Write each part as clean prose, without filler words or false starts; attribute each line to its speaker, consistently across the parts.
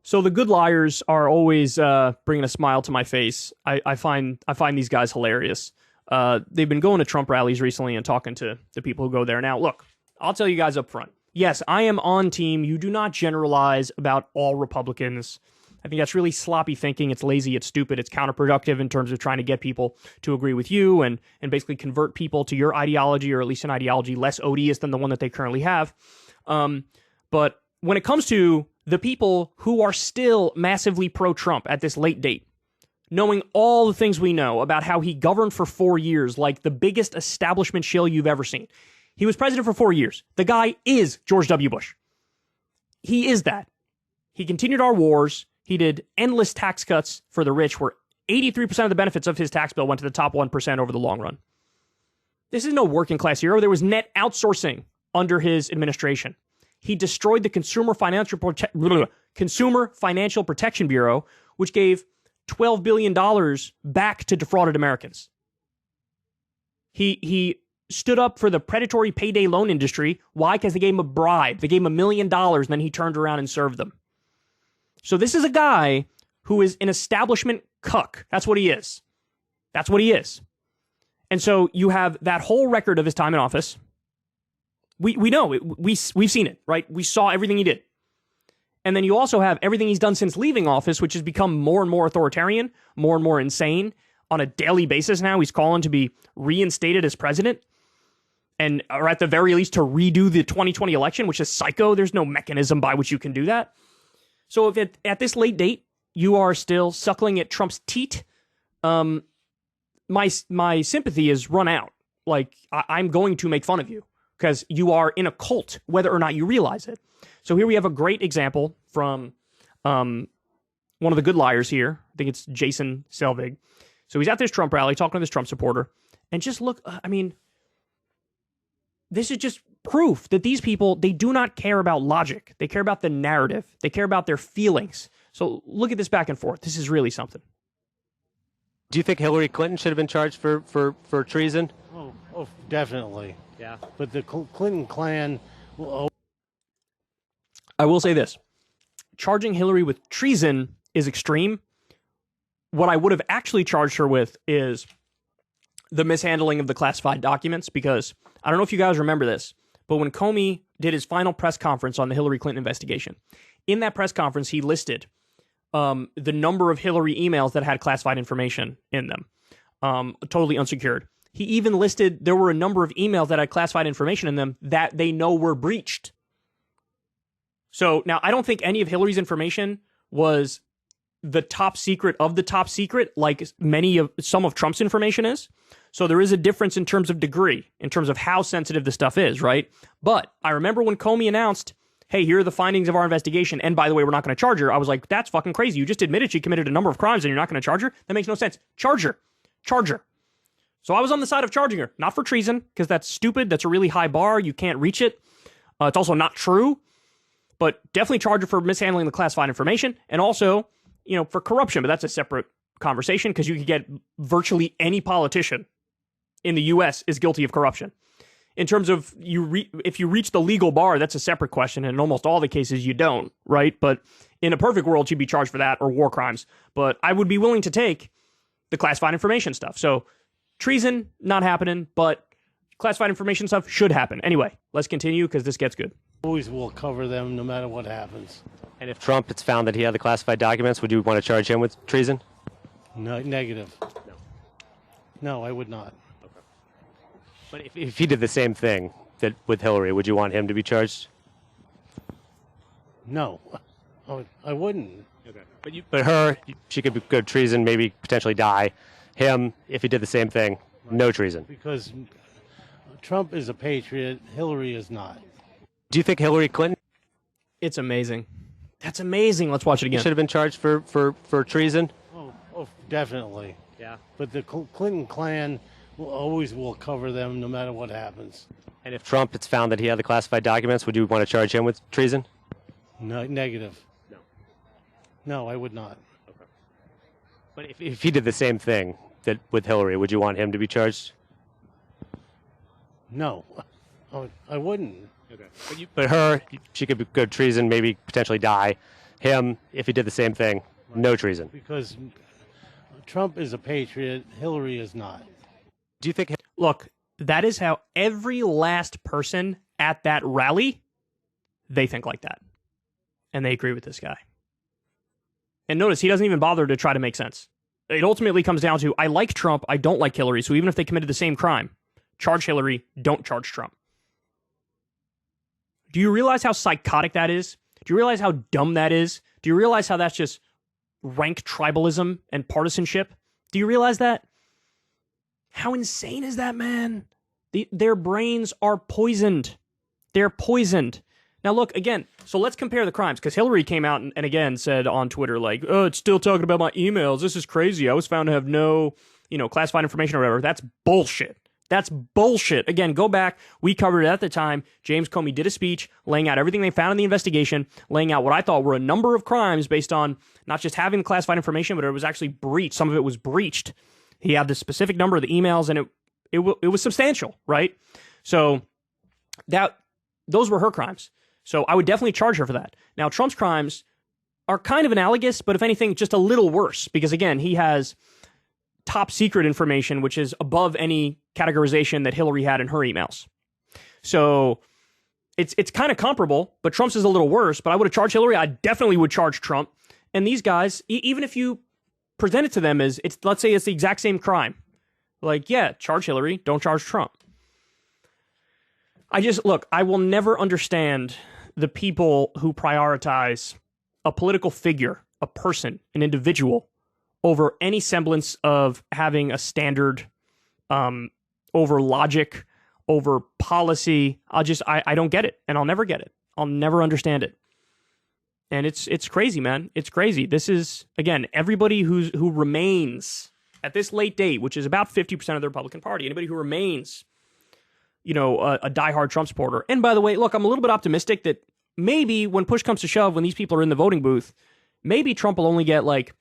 Speaker 1: So the good liars are always bringing a smile to my face. I find these guys hilarious. They've been going to Trump rallies recently and talking to the people who go there. Now, look, I'll tell you guys up front. Yes, I am on team. You do not generalize about all Republicans. I think that's really sloppy thinking. It's lazy. It's stupid. It's counterproductive in terms of trying to get people to agree with you and basically convert people to your ideology, or at least an ideology less odious than the one that they currently have. But when it comes to the people who are still massively pro-Trump at this late date, knowing all the things we know about how he governed for 4 years like the biggest establishment shill you've ever seen. He was president for 4 years. The guy is George W. Bush. He is that. He continued our wars. He did endless tax cuts for the rich, where 83% of the benefits of his tax bill went to the top 1% over the long run. This is no working class hero. There was net outsourcing under his administration. He destroyed the Consumer Financial Protection Bureau, which gave $12 billion back to defrauded Americans. He stood up for the predatory payday loan industry. Why? Because they gave him a bribe. They gave him $1 million, and then he turned around and served them. So this is a guy who is an establishment cuck. That's what he is. That's what he is. And so you have that whole record of his time in office. We know it. We've seen it, right? We saw everything he did. And then you also have everything he's done since leaving office, which has become more and more authoritarian, more and more insane. On a daily basis now, he's calling to be reinstated as president, or at the very least to redo the 2020 election, which is psycho. There's no mechanism by which you can do that. So if at this late date you are still suckling at Trump's teat, my sympathy is run out. Like, I'm going to make fun of you because you are in a cult, whether or not you realize it. So here we have a great example from one of the good liars here. I think it's Jason Selvig. So he's at this Trump rally talking to this Trump supporter. And just look, I mean, this is just proof that these people, they do not care about logic. They care about the narrative. They care about their feelings. So look at this back and forth. This is really something.
Speaker 2: Do you think Hillary Clinton should have been charged for treason?
Speaker 3: Oh, definitely.
Speaker 2: Yeah.
Speaker 3: But the Clinton clan will...
Speaker 1: I will say this. Charging Hillary with treason is extreme. What I would have actually charged her with is the mishandling of the classified documents, because I don't know if you guys remember this, but when Comey did his final press conference on the Hillary Clinton investigation, in that press conference, he listed the number of Hillary emails that had classified information in them, totally unsecured. He even listed there were a number of emails that had classified information in them that they know were breached. So now I don't think any of Hillary's information was the top secret of the top secret, like some of Trump's information is. So there is a difference in terms of degree, in terms of how sensitive the stuff is, right? But I remember when Comey announced, hey, here are the findings of our investigation, and by the way, we're not going to charge her. I was like, that's fucking crazy. You just admitted she committed a number of crimes and you're not going to charge her? That makes no sense. Charge her. Charge her. So I was on the side of charging her, not for treason, because that's stupid. That's a really high bar. You can't reach it. It's also not true, but definitely charge her for mishandling the classified information, and also, for corruption. But that's a separate conversation, because you could get virtually any politician in the U.S. is guilty of corruption. In terms of if you reach the legal bar, that's a separate question. And in almost all the cases, you don't, right? But in a perfect world, she'd be charged for that or war crimes. But I would be willing to take the classified information stuff. So treason, not happening, but classified information stuff should happen. Anyway, let's continue because this gets good.
Speaker 3: Always will cover them no matter what happens.
Speaker 2: And if Trump it's found that he had the classified documents, would you want to charge him with treason?
Speaker 3: No, negative. No, I would not.
Speaker 2: But if he did the same thing with Hillary, would you want him to be charged?
Speaker 3: No, I wouldn't.
Speaker 2: Okay. But her, she could go treason, maybe potentially die. Him, if he did the same thing, no treason.
Speaker 3: Because Trump is a patriot, Hillary is not.
Speaker 2: Do you think Hillary Clinton?
Speaker 1: It's amazing. That's amazing. Let's watch it again.
Speaker 2: Should have been charged for treason?
Speaker 3: Oh, definitely.
Speaker 2: Yeah.
Speaker 3: But the Clinton clan always will cover them no matter what happens.
Speaker 2: And if Trump it's found that he had the classified documents, would you want to charge him with treason?
Speaker 3: No, negative. No, I would not.
Speaker 2: Okay. But if he did the same thing with Hillary, would you want him to be charged?
Speaker 3: No, I wouldn't.
Speaker 2: Okay. But her, she could go treason, maybe potentially die. him, if he did the same thing, no treason.
Speaker 3: Because Trump is a patriot, Hillary is not.
Speaker 2: Do you think?
Speaker 1: Look, that is how every last person at that rally, they think like that. And they agree with this guy. And notice, he doesn't even bother to try to make sense. It ultimately comes down to, I like Trump, I don't like Hillary, so even if they committed the same crime, charge Hillary, don't charge Trump. Do you realize how psychotic that is? Do you realize how dumb that is? Do you realize how that's just rank tribalism and partisanship? Do you realize that? How insane is that, man? Their brains are poisoned. They're poisoned. Now, look, again, so let's compare the crimes, because Hillary came out and again said on Twitter, like, oh, it's still talking about my emails. This is crazy. I was found to have no, classified information or whatever. That's bullshit. That's bullshit. Again, go back. We covered it at the time. James Comey did a speech laying out everything they found in the investigation, laying out what I thought were a number of crimes based on not just having the classified information, but it was actually breached. Some of it was breached. He had the specific number of the emails, and it was substantial, right? So those were her crimes. So I would definitely charge her for that. Now, Trump's crimes are kind of analogous, but if anything, just a little worse, because again, he has top secret information, which is above any categorization that Hillary had in her emails. So it's kind of comparable, but Trump's is a little worse. But I would have charged Hillary. I definitely would charge Trump. And these guys, even if you present it to them as, let's say it's the exact same crime, like, yeah, charge Hillary, don't charge Trump. I will never understand the people who prioritize a political figure, a person, an individual, over any semblance of having a standard, over logic, over policy. I don't get it, and I'll never get it. I'll never understand it. And it's crazy, man. It's crazy. This is, again, everybody who remains at this late date, which is about 50% of the Republican Party, anybody who remains a diehard Trump supporter. And by the way, look, I'm a little bit optimistic that maybe when push comes to shove, when these people are in the voting booth, maybe Trump will only get like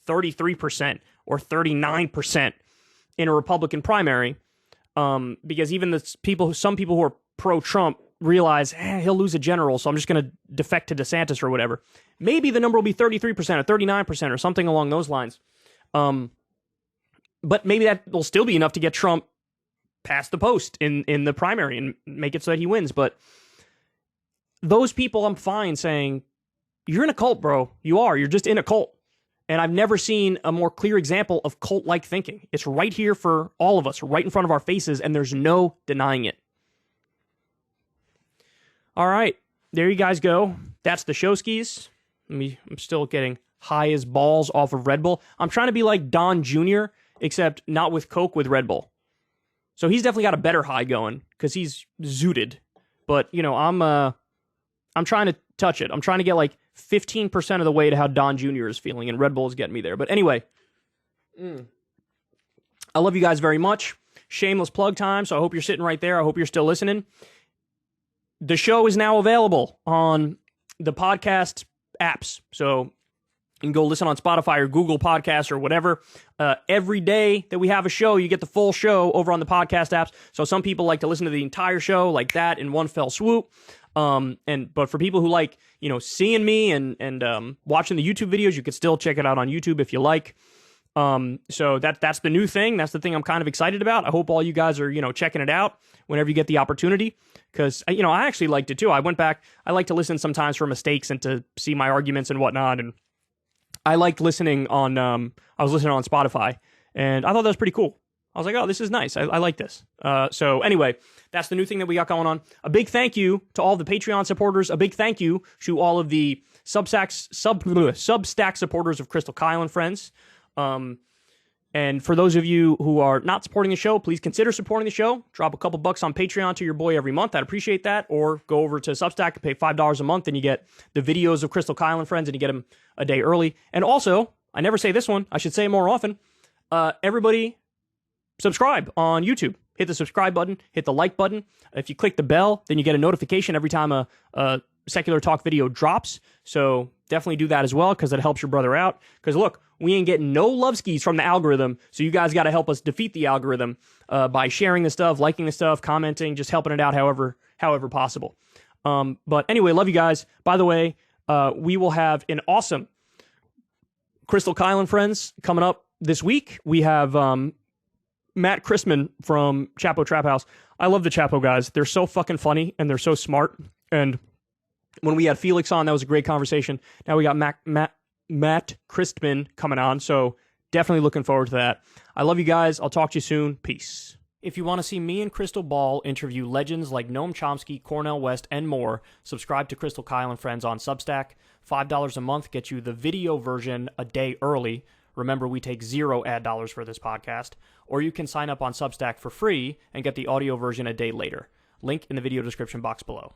Speaker 1: 33% or 39% in a Republican primary, because even some people who are pro-Trump realize he'll lose a general, so I'm just going to defect to DeSantis or whatever. Maybe the number will be 33% or 39% or something along those lines. But maybe that will still be enough to get Trump past the post in the primary and make it so that he wins. But those people, I'm fine saying, you're in a cult, bro. You're just in a cult. And I've never seen a more clear example of cult-like thinking. It's right here for all of us, right in front of our faces, and there's no denying it. All right, there you guys go. That's the show skis. I'm still getting high as balls off of Red Bull. I'm trying to be like Don Jr., except not with Coke, with Red Bull. So he's definitely got a better high going because he's zooted. But, I'm trying to touch it. I'm trying to get like 15% of the way to how Don Jr. is feeling, and Red Bull is getting me there. But anyway, I love you guys very much. Shameless plug time, so I hope you're sitting right there. I hope you're still listening. The show is now available on the podcast apps. So you can go listen on Spotify or Google Podcasts or whatever. Every day that we have a show, you get the full show over on the podcast apps. So some people like to listen to the entire show like that in one fell swoop. But for people who like, seeing me and watching the YouTube videos, you could still check it out on YouTube if you like. So that's the new thing. That's the thing I'm kind of excited about. I hope all you guys are, checking it out whenever you get the opportunity. Because, I actually liked it too. I went back. I like to listen sometimes for mistakes and to see my arguments and whatnot. And I liked listening on, I was listening on Spotify, and I thought that was pretty cool. I was like, oh, this is nice. I like this. So anyway, that's the new thing that we got going on. A big thank you to all the Patreon supporters. A big thank you to all of the Substack supporters of Crystal Kyle and Friends. And for those of you who are not supporting the show, please consider supporting the show. Drop a couple bucks on Patreon to your boy every month. I'd appreciate that. Or go over to Substack and pay $5 a month, and you get the videos of Crystal Kyle and Friends, and you get them a day early. And also, I never say this one, I should say it more often, everybody subscribe on YouTube. Hit the subscribe button, hit the like button. If you click the bell, then you get a notification every time a Secular Talk video drops. So definitely do that as well, because it helps your brother out. Because look, we ain't getting no love skis from the algorithm, so you guys got to help us defeat the algorithm by sharing the stuff, liking the stuff, commenting, just helping it out however possible. But anyway, love you guys. By the way, We will have an awesome Crystal Kyle and Friends coming up this week. We have Matt Christman from Chapo Trap House. I love the Chapo guys. They're so fucking funny, and they're so smart. And when we had Felix on, that was a great conversation. Now we got Matt Christman coming on, so definitely looking forward to that. I love you guys. I'll talk to you soon. Peace. If you want to see me and Crystal Ball interview legends like Noam Chomsky, Cornel West, and more, subscribe to Crystal Kyle and Friends on Substack. $5 a month gets you the video version a day early. Remember, we take 0 ad dollars for this podcast. Or you can sign up on Substack for free and get the audio version a day later. Link in the video description box below.